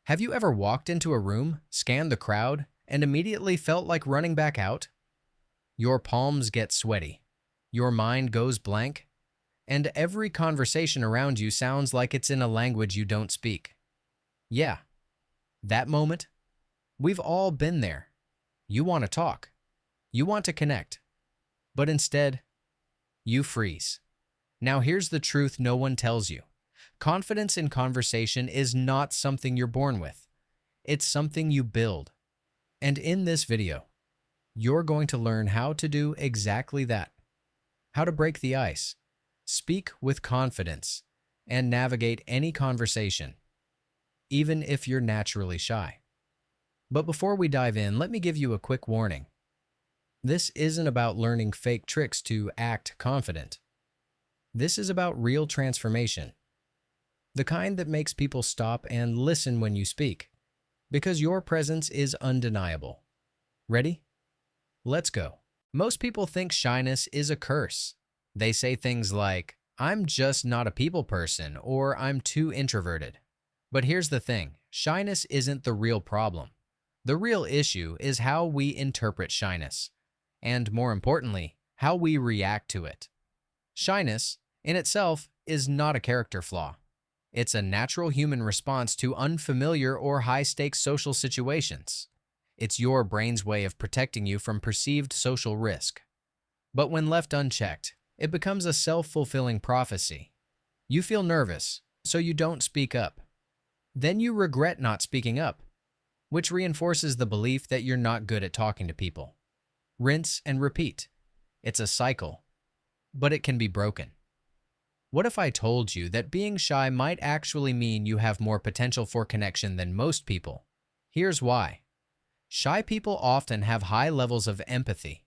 Have you ever walked into a room, scanned the crowd, and immediately felt like running back out? Your palms get sweaty, your mind goes blank, and every conversation around you sounds like it's in a language you don't speak. Yeah, that moment, we've all been there. You want to talk, you want to connect, but instead, you freeze. Now here's the truth no one tells you. Confidence in conversation is not something you're born with. It's something you build. And in this video, you're going to learn how to do exactly that. How to break the ice, speak with confidence, and navigate any conversation, even if you're naturally shy. But before we dive in, let me give you a quick warning. This isn't about learning fake tricks to act confident. This is about real transformation. The kind that makes people stop and listen when you speak, because your presence is undeniable. Ready? Let's go. Most people think shyness is a curse. They say things like, "I'm just not a people person," or "I'm too introverted." But here's the thing, shyness isn't the real problem. The real issue is how we interpret shyness, and more importantly, how we react to it. Shyness, in itself, is not a character flaw. It's a natural human response to unfamiliar or high-stakes social situations. It's your brain's way of protecting you from perceived social risk. But when left unchecked, it becomes a self-fulfilling prophecy. You feel nervous, so you don't speak up. Then you regret not speaking up, which reinforces the belief that you're not good at talking to people. Rinse and repeat. It's a cycle, but it can be broken. What if I told you that being shy might actually mean you have more potential for connection than most people? Here's why. Shy people often have high levels of empathy.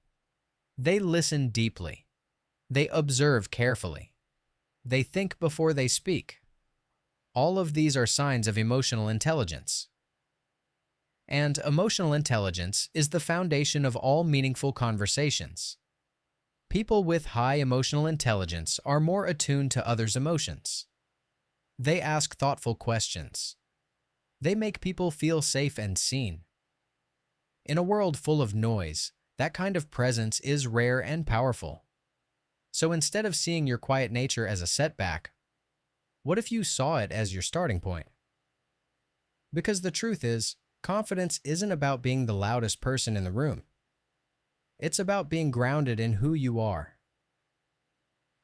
They listen deeply. They observe carefully. They think before they speak. All of these are signs of emotional intelligence. And emotional intelligence is the foundation of all meaningful conversations. People with high emotional intelligence are more attuned to others' emotions. They ask thoughtful questions. They make people feel safe and seen. In a world full of noise, that kind of presence is rare and powerful. So instead of seeing your quiet nature as a setback, what if you saw it as your starting point? Because the truth is, confidence isn't about being the loudest person in the room. It's about being grounded in who you are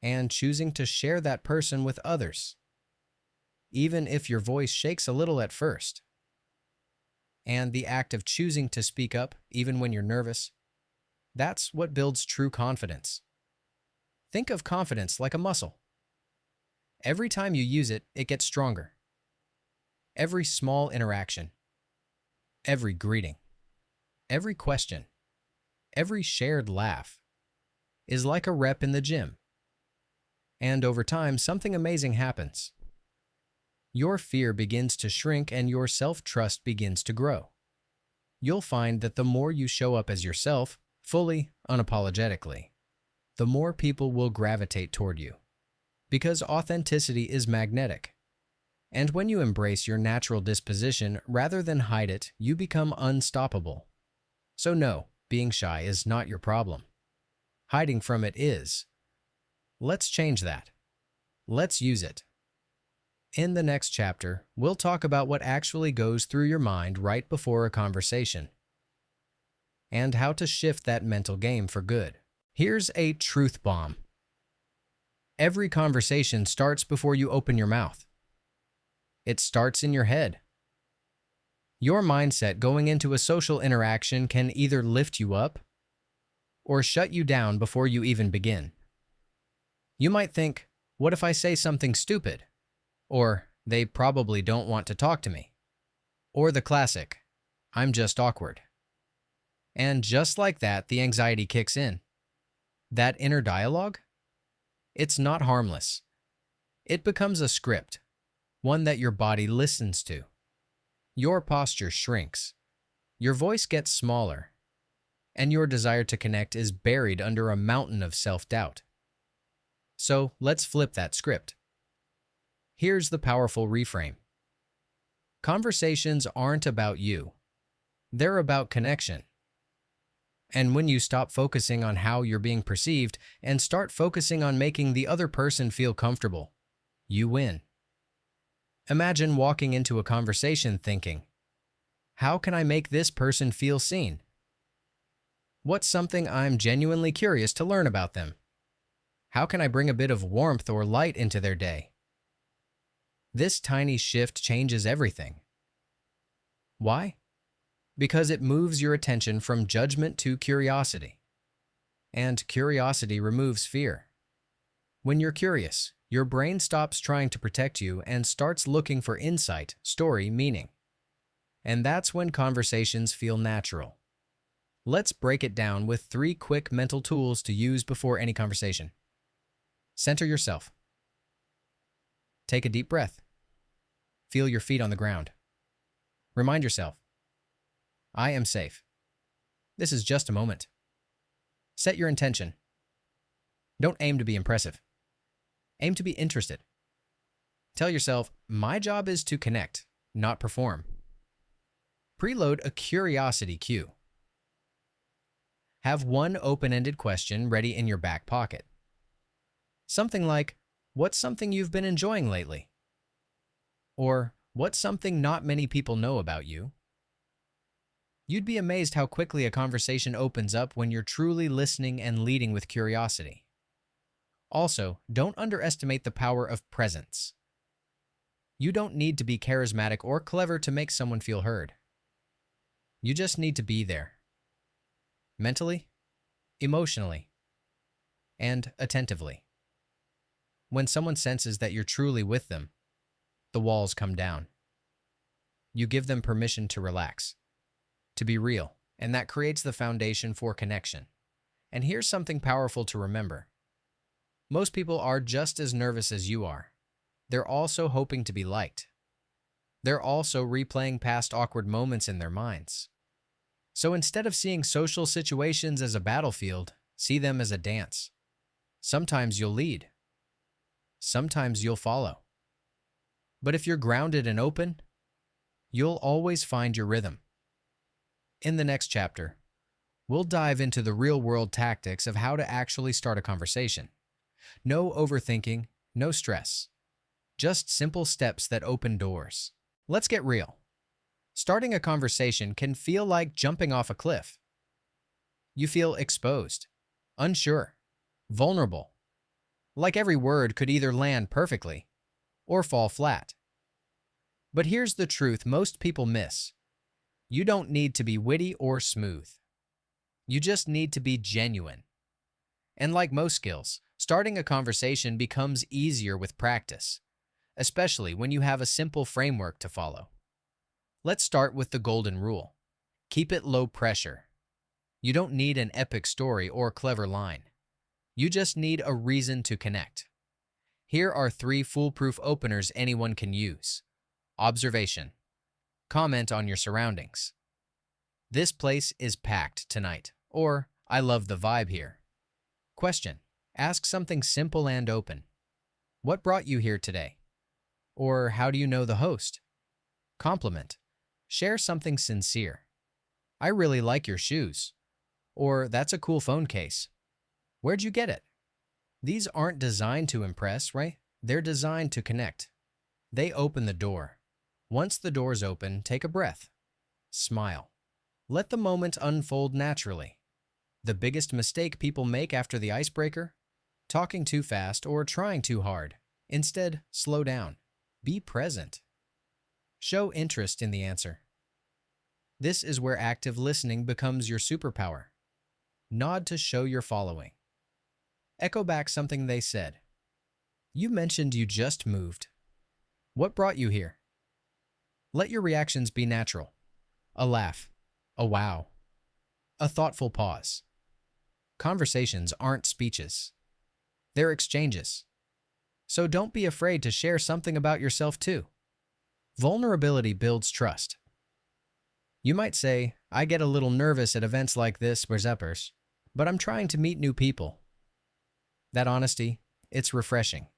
and choosing to share that person with others, even if your voice shakes a little at first. And the act of choosing to speak up, even when you're nervous, that's what builds true confidence. Think of confidence like a muscle. Every time you use it, it gets stronger. Every small interaction, every greeting, every question, every shared laugh is like a rep in the gym. And over time, something amazing happens. Your fear begins to shrink and your self-trust begins to grow. You'll find that the more you show up as yourself, fully, unapologetically, the more people will gravitate toward you. Because authenticity is magnetic. And when you embrace your natural disposition rather than hide it, you become unstoppable. So no, being shy is not your problem. Hiding from it is. Let's change that. Let's use it. In the next chapter, we'll talk about what actually goes through your mind right before a conversation, and how to shift that mental game for good. Here's a truth bomb. Every conversation starts before you open your mouth. It starts in your head. Your mindset going into a social interaction can either lift you up or shut you down before you even begin. You might think, what if I say something stupid? Or, they probably don't want to talk to me. Or the classic, I'm just awkward. And just like that, the anxiety kicks in. That inner dialogue? It's not harmless. It becomes a script, one that your body listens to. Your posture shrinks, your voice gets smaller, and your desire to connect is buried under a mountain of self-doubt. So let's flip that script. Here's the powerful reframe. Conversations aren't about you. They're about connection. And when you stop focusing on how you're being perceived and start focusing on making the other person feel comfortable, you win. Imagine walking into a conversation thinking, how can I make this person feel seen? What's something I'm genuinely curious to learn about them? How can I bring a bit of warmth or light into their day? This tiny shift changes everything. Why? Because it moves your attention from judgment to curiosity. And curiosity removes fear. When you're curious, your brain stops trying to protect you and starts looking for insight, story, meaning. And that's when conversations feel natural. Let's break it down with 3 quick mental tools to use before any conversation. Center yourself. Take a deep breath. Feel your feet on the ground. Remind yourself, I am safe. This is just a moment. Set your intention. Don't aim to be impressive. Aim to be interested. Tell yourself, my job is to connect, not perform. Preload a curiosity cue. Have one open-ended question ready in your back pocket. Something like, what's something you've been enjoying lately? Or, what's something not many people know about you? You'd be amazed how quickly a conversation opens up when you're truly listening and leading with curiosity. Also, don't underestimate the power of presence. You don't need to be charismatic or clever to make someone feel heard. You just need to be there. Mentally, emotionally, and attentively. When someone senses that you're truly with them, the walls come down. You give them permission to relax, to be real, and that creates the foundation for connection. And here's something powerful to remember. Most people are just as nervous as you are. They're also hoping to be liked. They're also replaying past awkward moments in their minds. So instead of seeing social situations as a battlefield, see them as a dance. Sometimes you'll lead. Sometimes you'll follow. But if you're grounded and open, you'll always find your rhythm. In the next chapter, we'll dive into the real-world tactics of how to actually start a conversation. No overthinking, no stress. Just simple steps that open doors. Let's get real. Starting a conversation can feel like jumping off a cliff. You feel exposed, unsure, vulnerable. Like every word could either land perfectly or fall flat. But here's the truth most people miss. You don't need to be witty or smooth. You just need to be genuine. And like most skills, starting a conversation becomes easier with practice, especially when you have a simple framework to follow. Let's start with the golden rule. Keep it low pressure. You don't need an epic story or clever line. You just need a reason to connect. Here are 3 foolproof openers anyone can use. Observation. Comment on your surroundings. This place is packed tonight. Or, I love the vibe here. Question. Ask something simple and open. What brought you here today? Or, how do you know the host? Compliment. Share something sincere. I really like your shoes. Or, that's a cool phone case. Where'd you get it? These aren't designed to impress, right? They're designed to connect. They open the door. Once the door's open, take a breath. Smile. Let the moment unfold naturally. The biggest mistake people make after the icebreaker? Talking too fast or trying too hard. Instead, slow down. Be present. Show interest in the answer. This is where active listening becomes your superpower. Nod to show you're following. Echo back something they said. You mentioned you just moved. What brought you here? Let your reactions be natural. A laugh. A wow. A thoughtful pause. Conversations aren't speeches. They're exchanges. So don't be afraid to share something about yourself too. Vulnerability builds trust. You might say, I get a little nervous at events like this, Berzeppers, but I'm trying to meet new people. That honesty, it's refreshing.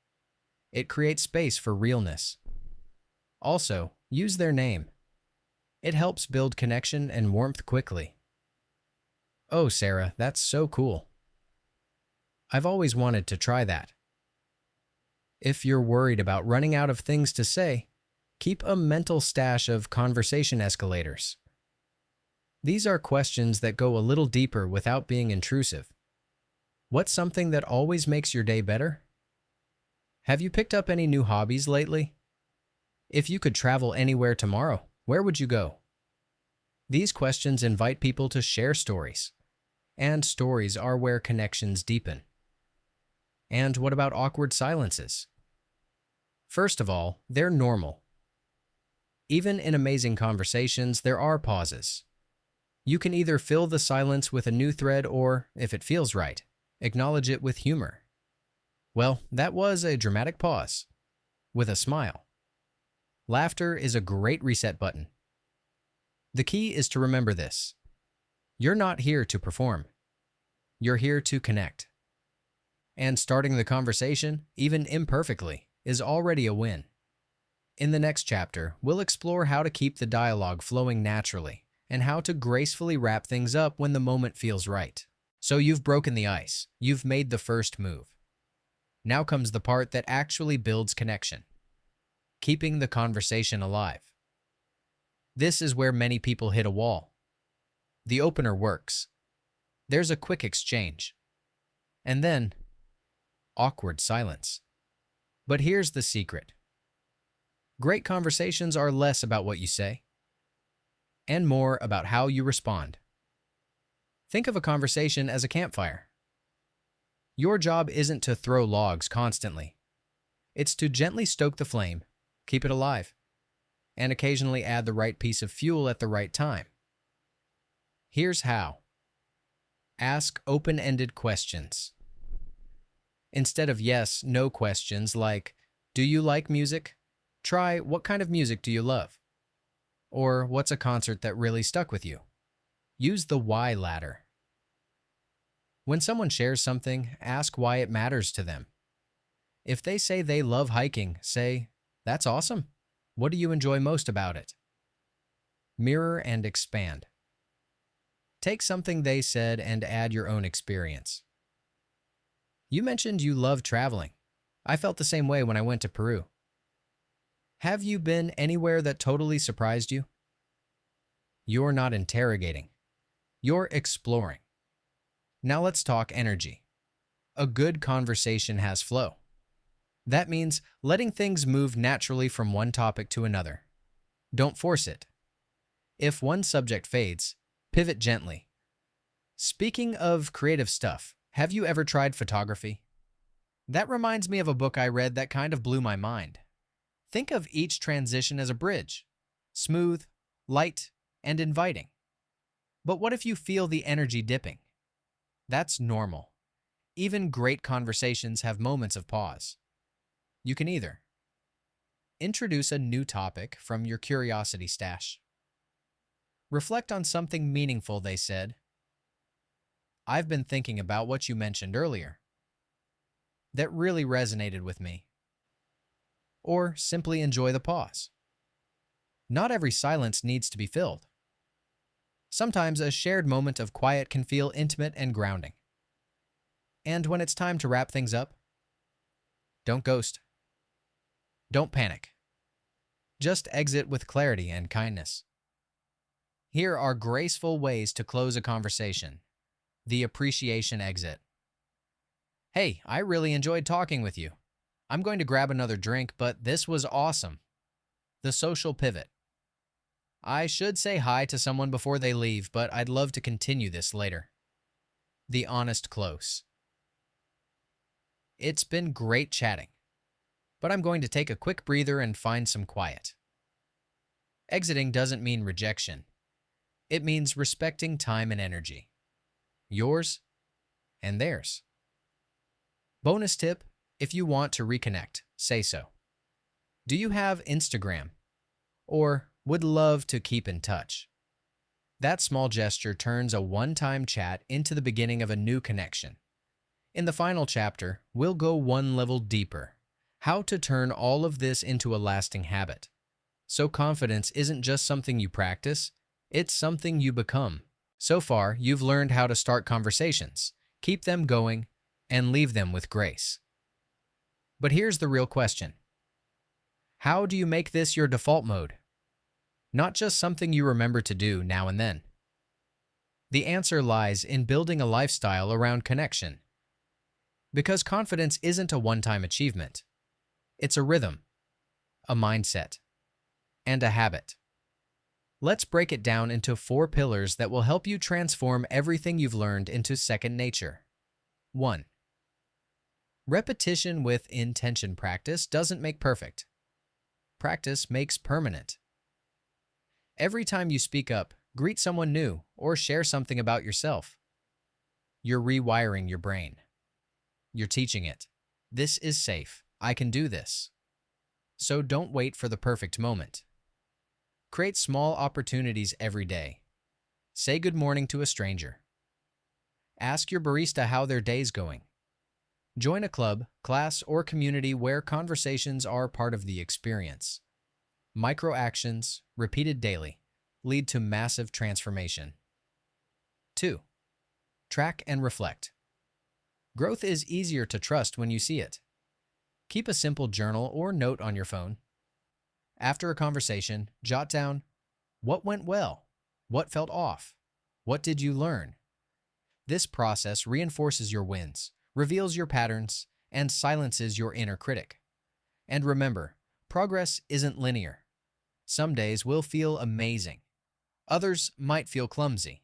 It creates space for realness. Also, Use their name. It helps build connection and warmth quickly. Oh, Sarah, that's so cool. I've always wanted to try that. If you're worried about running out of things to say, keep a mental stash of conversation escalators. These are questions that go a little deeper without being intrusive. What's something that always makes your day better? Have you picked up any new hobbies lately? If you could travel anywhere tomorrow, where would you go? These questions invite people to share stories, and stories are where connections deepen. And what about awkward silences? First of all, they're normal. Even in amazing conversations, there are pauses. You can either fill the silence with a new thread or, if it feels right, acknowledge it with humor. Well, that was a dramatic pause, with a smile. Laughter is a great reset button. The key is to remember this. You're not here to perform. You're here to connect. And starting the conversation, even imperfectly, is already a win. In the next chapter, we'll explore how to keep the dialogue flowing naturally and how to gracefully wrap things up when the moment feels right. So you've broken the ice. You've made the first move. Now comes the part that actually builds connection. Keeping the conversation alive. This is where many people hit a wall. The opener works. There's a quick exchange. And then, awkward silence. But here's the secret. Great conversations are less about what you say and more about how you respond. Think of a conversation as a campfire. Your job isn't to throw logs constantly. It's to gently stoke the flame, keep it alive, and occasionally add the right piece of fuel at the right time. Here's how. Ask open-ended questions. Instead of yes, no questions like, do you like music? Try, what kind of music do you love? Or what's a concert that really stuck with you? Use the why ladder. When someone shares something, ask why it matters to them. If they say they love hiking, say, that's awesome. What do you enjoy most about it? Mirror and expand. Take something they said and add your own experience. You mentioned you love traveling. I felt the same way when I went to Peru. Have you been anywhere that totally surprised you? You're not interrogating. You're exploring. Now let's talk energy. A good conversation has flow. That means letting things move naturally from one topic to another. Don't force it. If one subject fades, pivot gently. Speaking of creative stuff, have you ever tried photography? That reminds me of a book I read that kind of blew my mind. Think of each transition as a bridge. Smooth, light, and inviting. But what if you feel the energy dipping? That's normal. Even great conversations have moments of pause. You can either introduce a new topic from your curiosity stash. Reflect on something meaningful they said. I've been thinking about what you mentioned earlier. That really resonated with me. Or simply enjoy the pause. Not every silence needs to be filled. Sometimes a shared moment of quiet can feel intimate and grounding. And when it's time to wrap things up, don't ghost. Don't panic. Just exit with clarity and kindness. Here are graceful ways to close a conversation. The appreciation exit. Hey, I really enjoyed talking with you. I'm going to grab another drink, but this was awesome. The social pivot. I should say hi to someone before they leave, but I'd love to continue this later. The honest close. It's been great chatting, but I'm going to take a quick breather and find some quiet. Exiting doesn't mean rejection. It means respecting time and energy. Yours and theirs. Bonus tip, if you want to reconnect, say so. Do you have Instagram? Or would love to keep in touch? That small gesture turns a one-time chat into the beginning of a new connection. In the final chapter, we'll go one level deeper. How to turn all of this into a lasting habit. So confidence isn't just something you practice, it's something you become. So far, you've learned how to start conversations, keep them going, and leave them with grace. But here's the real question. How do you make this your default mode? Not just something you remember to do now and then. The answer lies in building a lifestyle around connection. Because confidence isn't a one-time achievement. It's a rhythm, a mindset, and a habit. Let's break it down into 4 pillars that will help you transform everything you've learned into second nature. 1. Repetition with intention. Practice doesn't make perfect. Practice makes permanent. Every time you speak up, greet someone new, or share something about yourself, you're rewiring your brain. You're teaching it. This is safe. I can do this. So don't wait for the perfect moment. Create small opportunities every day. Say good morning to a stranger. Ask your barista how their day's going. Join a club, class, or community where conversations are part of the experience. Micro actions, repeated daily, lead to massive transformation. 2. Track and reflect. Growth is easier to trust when you see it. Keep a simple journal or note on your phone. After a conversation, jot down what went well, what felt off, what did you learn. This process reinforces your wins, reveals your patterns, and silences your inner critic. And remember, progress isn't linear. Some days will feel amazing. Others might feel clumsy.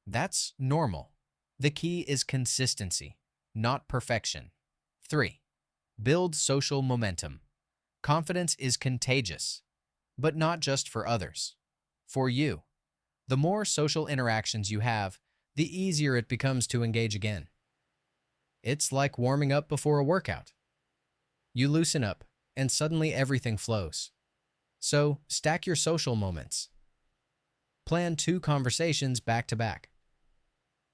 That's normal. The key is consistency, not perfection. 3. Build social momentum. Confidence is contagious, but not just for others. For you. The more social interactions you have, the easier it becomes to engage again. It's like warming up before a workout. You loosen up, and suddenly everything flows. So, stack your social moments. Plan 2 conversations back to back.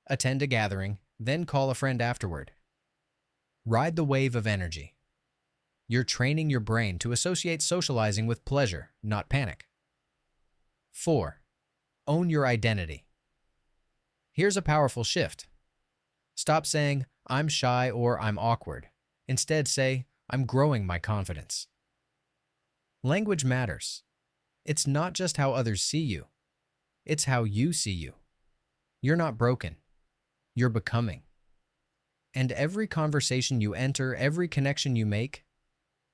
Attend a gathering, then call a friend afterward. Ride the wave of energy. You're training your brain to associate socializing with pleasure, not panic. 4. Own your identity. Here's a powerful shift. Stop saying, I'm shy or I'm awkward. Instead, say, I'm growing my confidence. Language matters. It's not just how others see you. It's how you see you. You're not broken. You're becoming. And every conversation you enter, every connection you make,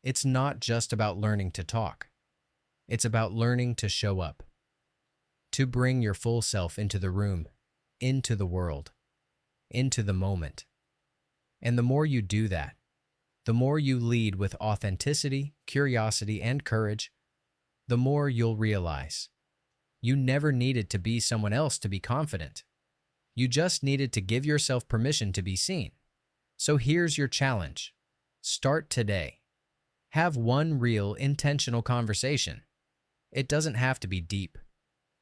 it's not just about learning to talk. It's about learning to show up. To bring your full self into the room, into the world, into the moment. And the more you do that, the more you lead with authenticity, curiosity, and courage, the more you'll realize you never needed to be someone else to be confident. You just needed to give yourself permission to be seen. So here's your challenge. Start today. Have one real, intentional conversation. It doesn't have to be deep.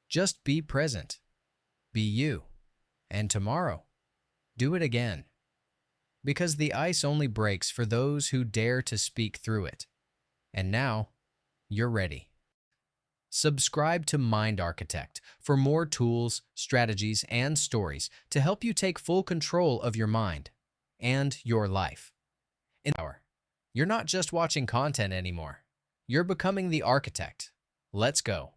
Just be present. Be you. And tomorrow, do it again. Because the ice only breaks for those who dare to speak through it. And now, you're ready. Subscribe to MindArchitect for more tools, strategies, and stories to help you take full control of your mind and your life. In power. You're not just watching content anymore. You're becoming the architect. Let's go.